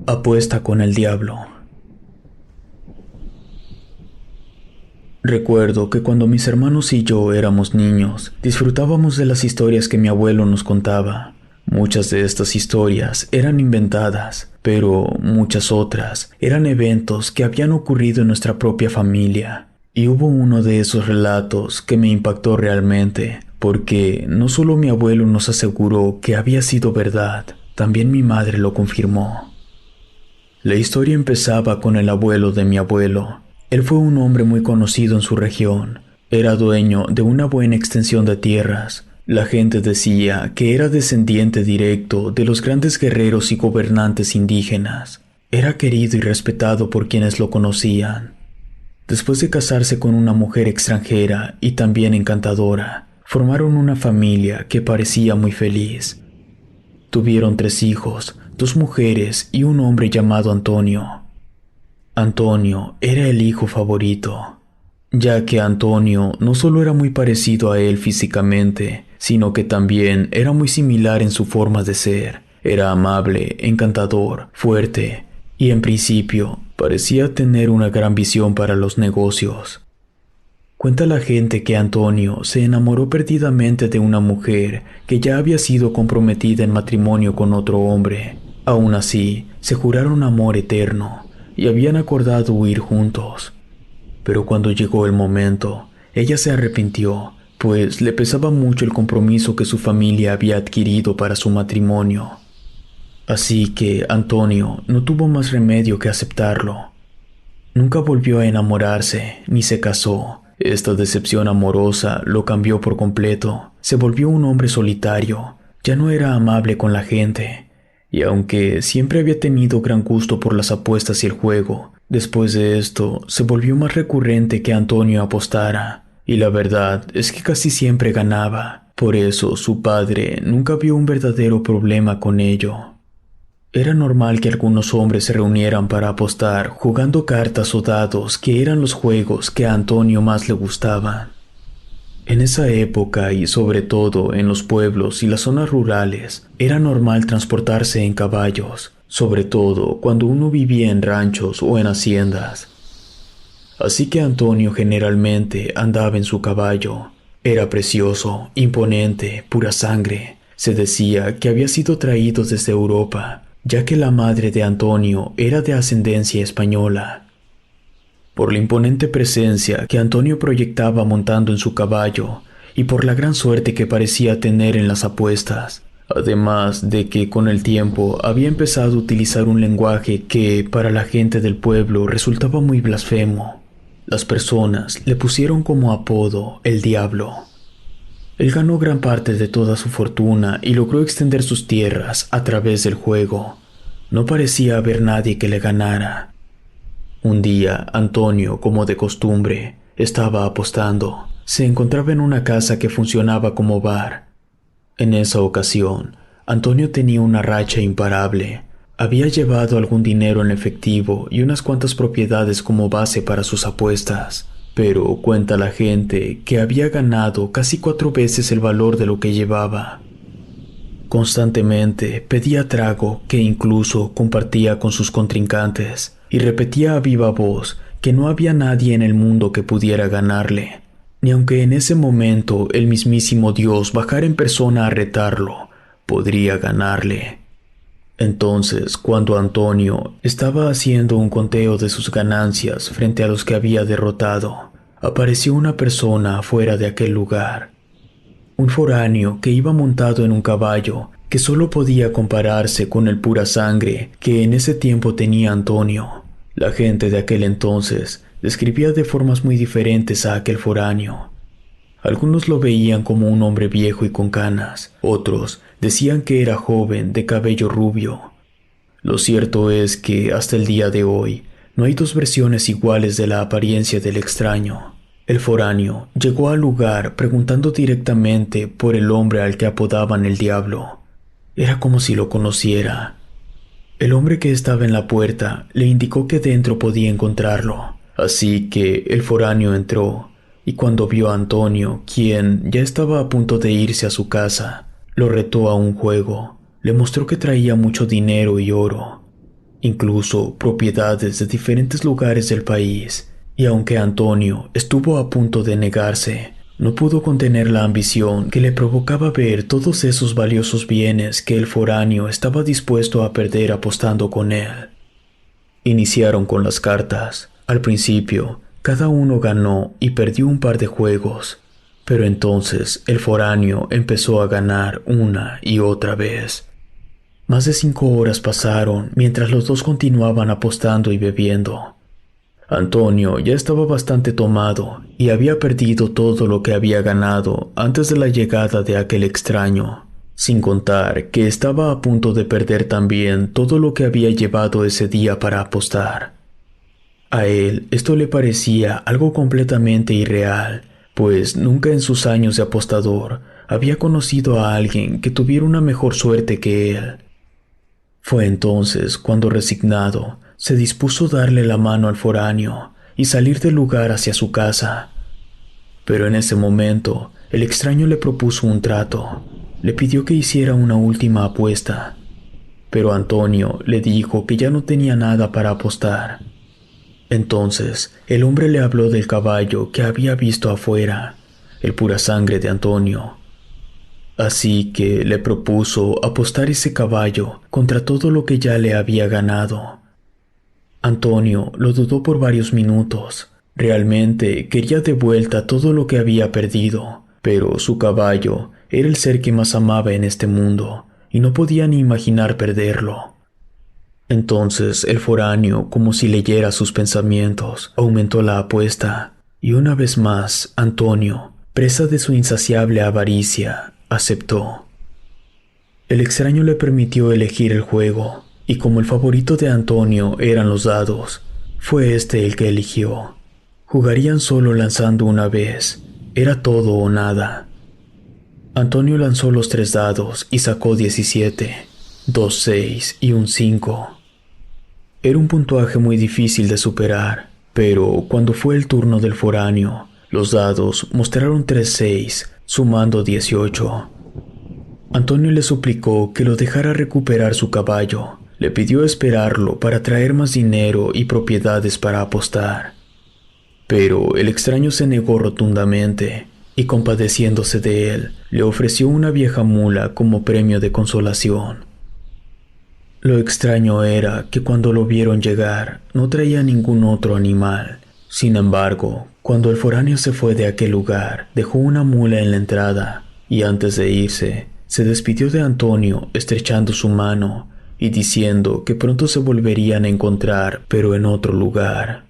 Apuesta con el diablo. Recuerdo que cuando mis hermanos y yo éramos niños, disfrutábamos de las historias que mi abuelo nos contaba. Muchas de estas historias eran inventadas, pero muchas otras eran eventos que habían ocurrido en nuestra propia familia. Y hubo uno de esos relatos que me impactó realmente, porque no solo mi abuelo nos aseguró que había sido verdad, también mi madre lo confirmó. La historia empezaba con el abuelo de mi abuelo. Él fue un hombre muy conocido en su región. Era dueño de una buena extensión de tierras. La gente decía que era descendiente directo de los grandes guerreros y gobernantes indígenas. Era querido y respetado por quienes lo conocían. Después de casarse con una mujer extranjera y también encantadora, formaron una familia que parecía muy feliz. Tuvieron 3 hijos, 2 mujeres y un hombre llamado Antonio. Antonio era el hijo favorito, ya que Antonio no solo era muy parecido a él físicamente, sino que también era muy similar en su forma de ser. Era amable, encantador, fuerte y en principio parecía tener una gran visión para los negocios. Cuenta la gente que Antonio se enamoró perdidamente de una mujer que ya había sido comprometida en matrimonio con otro hombre. Aún así, se juraron amor eterno y habían acordado huir juntos. Pero cuando llegó el momento, ella se arrepintió, pues le pesaba mucho el compromiso que su familia había adquirido para su matrimonio. Así que Antonio no tuvo más remedio que aceptarlo. Nunca volvió a enamorarse, ni se casó. Esta decepción amorosa lo cambió por completo. Se volvió un hombre solitario. Ya no era amable con la gente. Y aunque siempre había tenido gran gusto por las apuestas y el juego, después de esto se volvió más recurrente que Antonio apostara. Y la verdad es que casi siempre ganaba. Por eso su padre nunca vio un verdadero problema con ello. Era normal que algunos hombres se reunieran para apostar jugando cartas o dados, que eran los juegos que a Antonio más le gustaban. En esa época y sobre todo en los pueblos y las zonas rurales, era normal transportarse en caballos, sobre todo cuando uno vivía en ranchos o en haciendas. Así que Antonio generalmente andaba en su caballo. Era precioso, imponente, pura sangre. Se decía que había sido traído desde Europa, ya que la madre de Antonio era de ascendencia española. Por la imponente presencia que Antonio proyectaba montando en su caballo y por la gran suerte que parecía tener en las apuestas, además de que con el tiempo había empezado a utilizar un lenguaje que para la gente del pueblo resultaba muy blasfemo. Las personas le pusieron como apodo el Diablo. Él ganó gran parte de toda su fortuna y logró extender sus tierras a través del juego. No parecía haber nadie que le ganara. Un día, Antonio, como de costumbre, estaba apostando. Se encontraba en una casa que funcionaba como bar. En esa ocasión, Antonio tenía una racha imparable. Había llevado algún dinero en efectivo y unas cuantas propiedades como base para sus apuestas. Pero cuenta la gente que había ganado casi 4 veces el valor de lo que llevaba. Constantemente pedía trago que incluso compartía con sus contrincantes y repetía a viva voz que no había nadie en el mundo que pudiera ganarle, ni aunque en ese momento el mismísimo Dios bajara en persona a retarlo, podría ganarle. Entonces, cuando Antonio estaba haciendo un conteo de sus ganancias frente a los que había derrotado, apareció una persona afuera de aquel lugar. Un foráneo que iba montado en un caballo que solo podía compararse con el pura sangre que en ese tiempo tenía Antonio. La gente de aquel entonces describía de formas muy diferentes a aquel foráneo. Algunos lo veían como un hombre viejo y con canas, otros decían que era joven, de cabello rubio. Lo cierto es que hasta el día de hoy no hay 2 versiones iguales de la apariencia del extraño. El foráneo llegó al lugar preguntando directamente por el hombre al que apodaban el Diablo. Era como si lo conociera. El hombre que estaba en la puerta le indicó que dentro podía encontrarlo, así que el foráneo entró. Y cuando vio a Antonio, quien ya estaba a punto de irse a su casa, lo retó a un juego. Le mostró que traía mucho dinero y oro. incluso propiedades de diferentes lugares del país, y aunque Antonio estuvo a punto de negarse, no pudo contener la ambición que le provocaba ver todos esos valiosos bienes que el foráneo estaba dispuesto a perder apostando con él. Iniciaron con las cartas. Al principio, cada uno ganó y perdió un par de juegos, pero entonces el foráneo empezó a ganar una y otra vez. Más de 5 horas pasaron mientras los dos continuaban apostando y bebiendo. Antonio ya estaba bastante tomado y había perdido todo lo que había ganado antes de la llegada de aquel extraño, sin contar que estaba a punto de perder también todo lo que había llevado ese día para apostar. A él esto le parecía algo completamente irreal, pues nunca en sus años de apostador había conocido a alguien que tuviera una mejor suerte que él. Fue entonces cuando, resignado, se dispuso darle la mano al foráneo y salir del lugar hacia su casa. Pero en ese momento, el extraño le propuso un trato. Le pidió que hiciera una última apuesta. Pero Antonio le dijo que ya no tenía nada para apostar. Entonces, el hombre le habló del caballo que había visto afuera, el pura sangre de Antonio. Así que le propuso apostar ese caballo contra todo lo que ya le había ganado. Antonio lo dudó por varios minutos. Realmente quería de vuelta todo lo que había perdido, pero su caballo era el ser que más amaba en este mundo y no podía ni imaginar perderlo. Entonces el foráneo, como si leyera sus pensamientos, aumentó la apuesta, y una vez más Antonio, presa de su insaciable avaricia, aceptó. El extraño le permitió elegir el juego, y como el favorito de Antonio eran los dados, fue este el que eligió. Jugarían solo lanzando una vez, era todo o nada. Antonio lanzó los 3 dados y sacó 17, 2 6 y un 5. Era un puntaje muy difícil de superar, pero cuando fue el turno del foráneo, los dados mostraron 3 6, sumando 18. Antonio le suplicó que lo dejara recuperar su caballo. Le pidió esperarlo para traer más dinero y propiedades para apostar. Pero el extraño se negó rotundamente y, compadeciéndose de él, le ofreció una vieja mula como premio de consolación. Lo extraño era que cuando lo vieron llegar no traía ningún otro animal. Sin embargo, cuando el foráneo se fue de aquel lugar, dejó una mula en la entrada y antes de irse, se despidió de Antonio estrechando su mano y diciendo que pronto se volverían a encontrar, pero en otro lugar.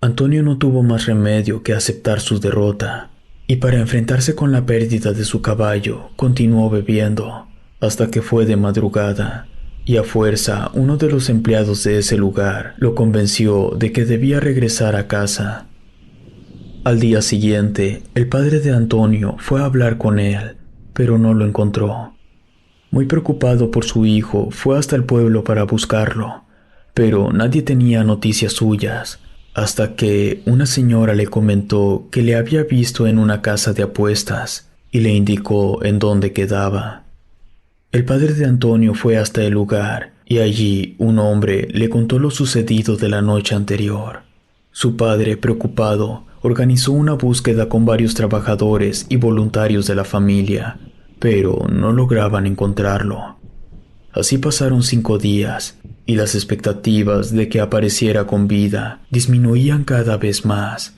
Antonio no tuvo más remedio que aceptar su derrota, y para enfrentarse con la pérdida de su caballo, continuó bebiendo, hasta que fue de madrugada, y a fuerza uno de los empleados de ese lugar lo convenció de que debía regresar a casa. Al día siguiente, el padre de Antonio fue a hablar con él, pero no lo encontró. Muy preocupado por su hijo, fue hasta el pueblo para buscarlo, pero nadie tenía noticias suyas, hasta que una señora le comentó que le había visto en una casa de apuestas y le indicó en dónde quedaba. El padre de Antonio fue hasta el lugar y allí un hombre le contó lo sucedido de la noche anterior. Su padre, preocupado, organizó una búsqueda con varios trabajadores y voluntarios de la familia, pero no lograban encontrarlo. Así pasaron 5 días, y las expectativas de que apareciera con vida disminuían cada vez más.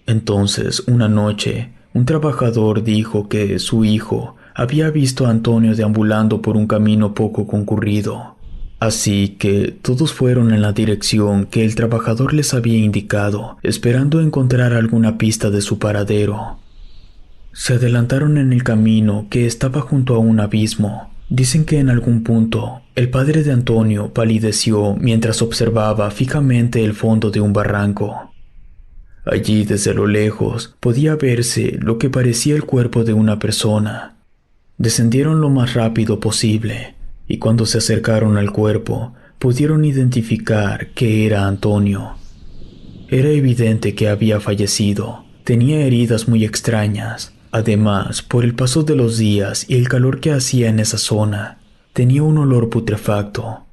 Entonces, una noche, un trabajador dijo que su hijo había visto a Antonio deambulando por un camino poco concurrido. Así que todos fueron en la dirección que el trabajador les había indicado, esperando encontrar alguna pista de su paradero. Se adelantaron en el camino que estaba junto a un abismo. Dicen que en algún punto el padre de Antonio palideció mientras observaba fijamente el fondo de un barranco. Allí desde lo lejos podía verse lo que parecía el cuerpo de una persona. Descendieron lo más rápido posible y cuando se acercaron al cuerpo pudieron identificar que era Antonio. Era evidente que había fallecido. Tenía heridas muy extrañas. Además, por el paso de los días y el calor que hacía en esa zona, tenía un olor putrefacto.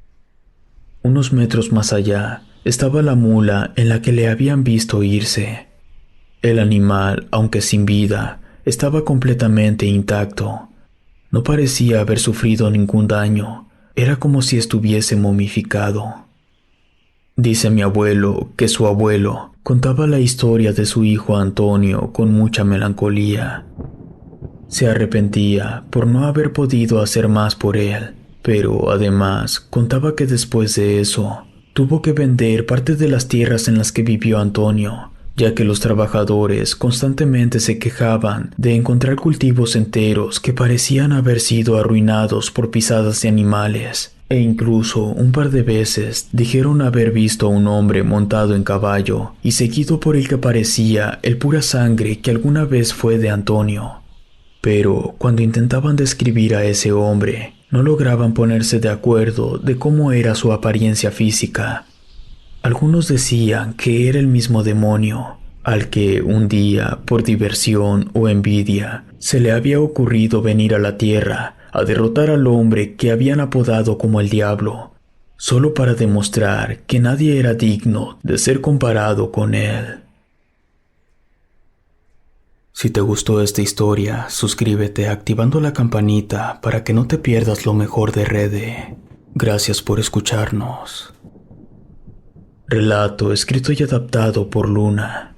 Unos metros más allá estaba la mula en la que le habían visto irse. El animal, aunque sin vida, estaba completamente intacto. No parecía haber sufrido ningún daño. Era como si estuviese momificado. Dice mi abuelo que su abuelo contaba la historia de su hijo Antonio con mucha melancolía. Se arrepentía por no haber podido hacer más por él, pero además contaba que después de eso tuvo que vender parte de las tierras en las que vivió Antonio, ya que los trabajadores constantemente se quejaban de encontrar cultivos enteros que parecían haber sido arruinados por pisadas de animales, e incluso un par de veces dijeron haber visto a un hombre montado en caballo y seguido por el que parecía el pura sangre que alguna vez fue de Antonio. Pero cuando intentaban describir a ese hombre, no lograban ponerse de acuerdo de cómo era su apariencia física. Algunos decían que era el mismo demonio, al que un día, por diversión o envidia, se le había ocurrido venir a la tierra a derrotar al hombre que habían apodado como el diablo, solo para demostrar que nadie era digno de ser comparado con él. Si te gustó esta historia, suscríbete activando la campanita para que no te pierdas lo mejor de Rede. Gracias por escucharnos. Relato escrito y adaptado por Luna.